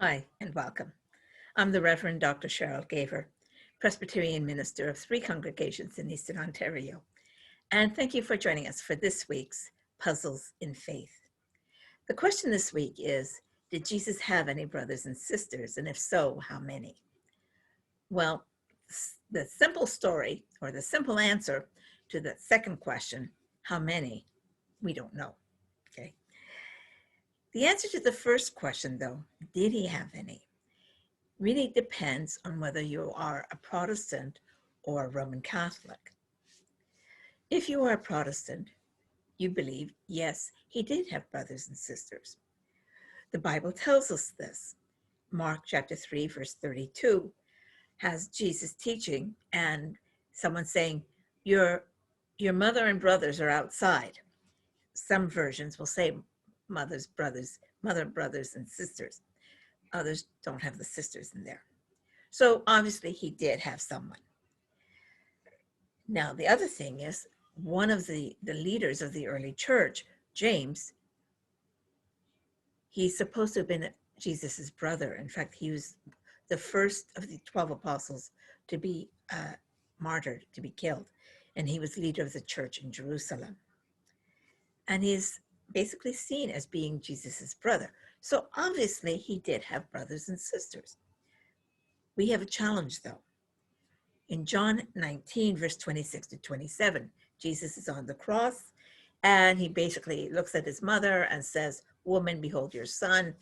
Hi, and welcome. I'm the Reverend Dr. Cheryl Gaver, Presbyterian minister of 3 congregations in Eastern Ontario. And thank you for joining us for this week's Puzzles in Faith. The question this week is, did Jesus have any brothers and sisters? And if so, how many? Well, the simple story, or the simple answer to the second question, how many, we don't know. Okay. The answer to the first question, though, did he have any, really depends on whether you are a Protestant or a Roman Catholic. If you are a Protestant, you believe, yes, he did have brothers and sisters. The Bible tells us this. Mark chapter 3, verse 32 has Jesus teaching and someone saying, your mother and brothers are outside. Some versions will say mother, brothers, and sisters. Others don't have the sisters in there. So obviously he did have someone. Now, the other thing is, one of the leaders of the early church, James, he's supposed to have been Jesus's brother. In fact, he was the first of the 12 apostles to be martyred, to be killed. And he was leader of the church in Jerusalem. And he's basically seen as being Jesus's brother. So obviously he did have brothers and sisters. We have a challenge, though. In John 19, verse 26 to 27, Jesus is on the cross, and he basically looks at his mother and says, "Woman, behold your son,"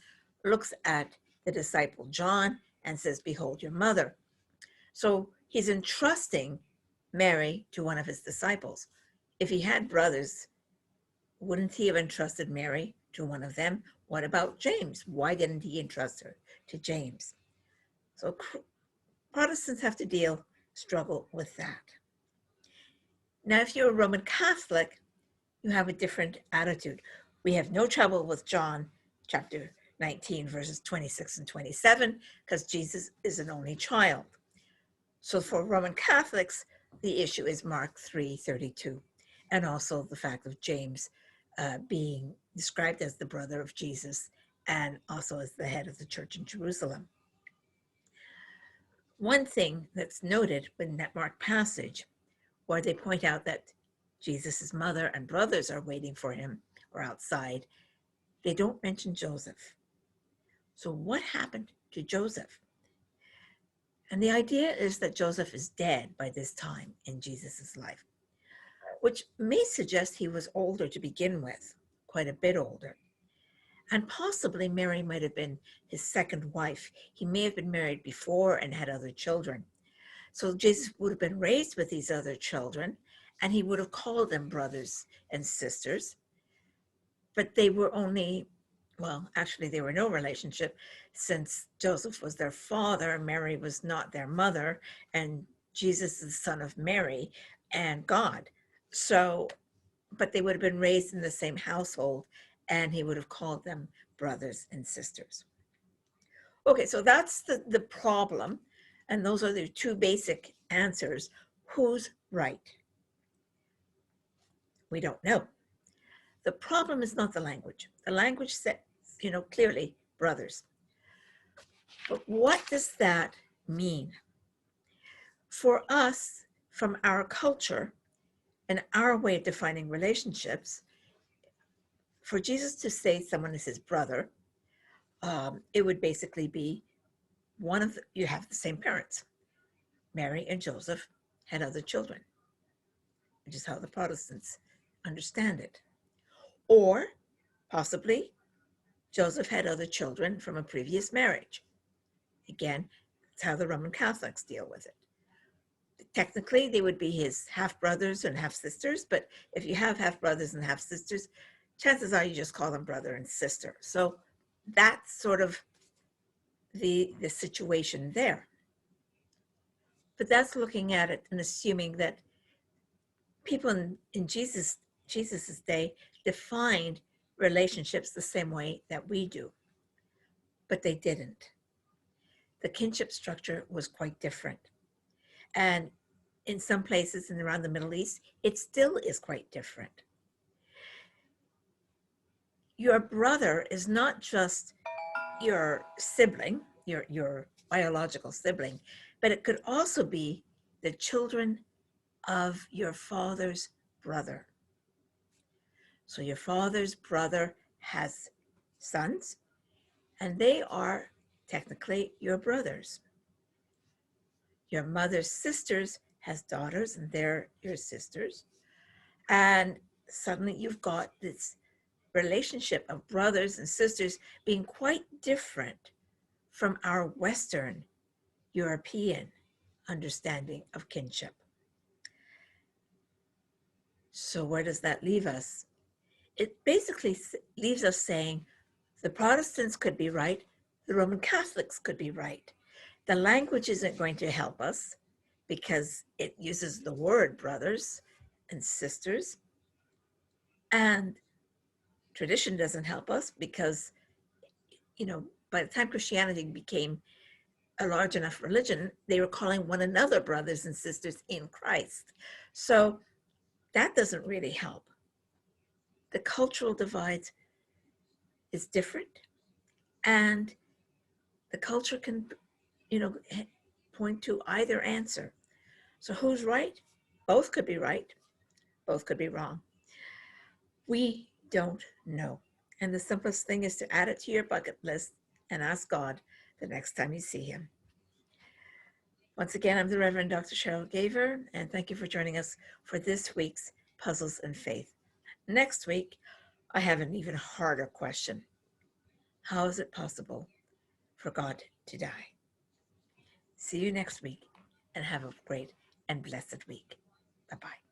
looks at the disciple John and says, "Behold your mother." So he's entrusting Mary to one of his disciples. If he had brothers, wouldn't he have entrusted Mary to one of them? What about James? Why didn't he entrust her to James? So Protestants have to struggle with that. Now, if you're a Roman Catholic, you have a different attitude. We have no trouble with John chapter 19, verses 26 and 27, because Jesus is an only child. So for Roman Catholics, the issue is Mark 3:32, and also the fact of James being described as the brother of Jesus and also as the head of the church in Jerusalem. One thing that's noted in that Mark passage, where they point out that Jesus's mother and brothers are waiting for him or outside, they don't mention Joseph. So what happened to Joseph? And the idea is that Joseph is dead by this time in Jesus's life, which may suggest he was older to begin with, quite a bit older. And possibly Mary might have been his second wife. He may have been married before and had other children. So Jesus would have been raised with these other children, and he would have called them brothers and sisters. But they were only, well, actually, they were no relationship, since Joseph was their father, Mary was not their mother, and Jesus is the son of Mary and God. So, but they would have been raised in the same household, and he would have called them brothers and sisters. Okay, so that's the problem. And those are the two basic answers. Who's right? We don't know. The problem is not the language. The language says, clearly brothers. But what does that mean? For us, from our culture and our way of defining relationships, for Jesus to say someone is his brother, it would basically be you have the same parents. Mary and Joseph had other children, which is how the Protestants understand it. Or possibly Joseph had other children from a previous marriage. Again, that's how the Roman Catholics deal with it. Technically, they would be his half-brothers and half-sisters, but if you have half-brothers and half-sisters, chances are you just call them brother and sister. So that's sort of the situation there. But that's looking at it and assuming that people in Jesus's day defined relationships the same way that we do, but they didn't. The kinship structure was quite different. And in some places and around the Middle East, it still is quite different. Your brother is not just your sibling, your biological sibling, but it could also be the children of your father's brother. So your father's brother has sons, and they are technically your brothers. Your mother's sisters has daughters, and they're your sisters. And suddenly you've got this relationship of brothers and sisters being quite different from our Western European understanding of kinship. So, where does that leave us? It basically leaves us saying the Protestants could be right, the Roman Catholics could be right. The language isn't going to help us because it uses the word brothers and sisters. And tradition doesn't help us because, by the time Christianity became a large enough religion, they were calling one another brothers and sisters in Christ. So that doesn't really help. The cultural divide is different, and the culture can, point to either answer. So who's right? Both could be right, both could be wrong. We don't know. And the simplest thing is to add it to your bucket list and ask God the next time you see him. Once again, I'm the Reverend Dr. Cheryl Gaver, and thank you for joining us for this week's Puzzles and Faith. Next week, I have an even harder question. How is it possible for God to die? See you next week, and have a great and blessed week. Bye-bye.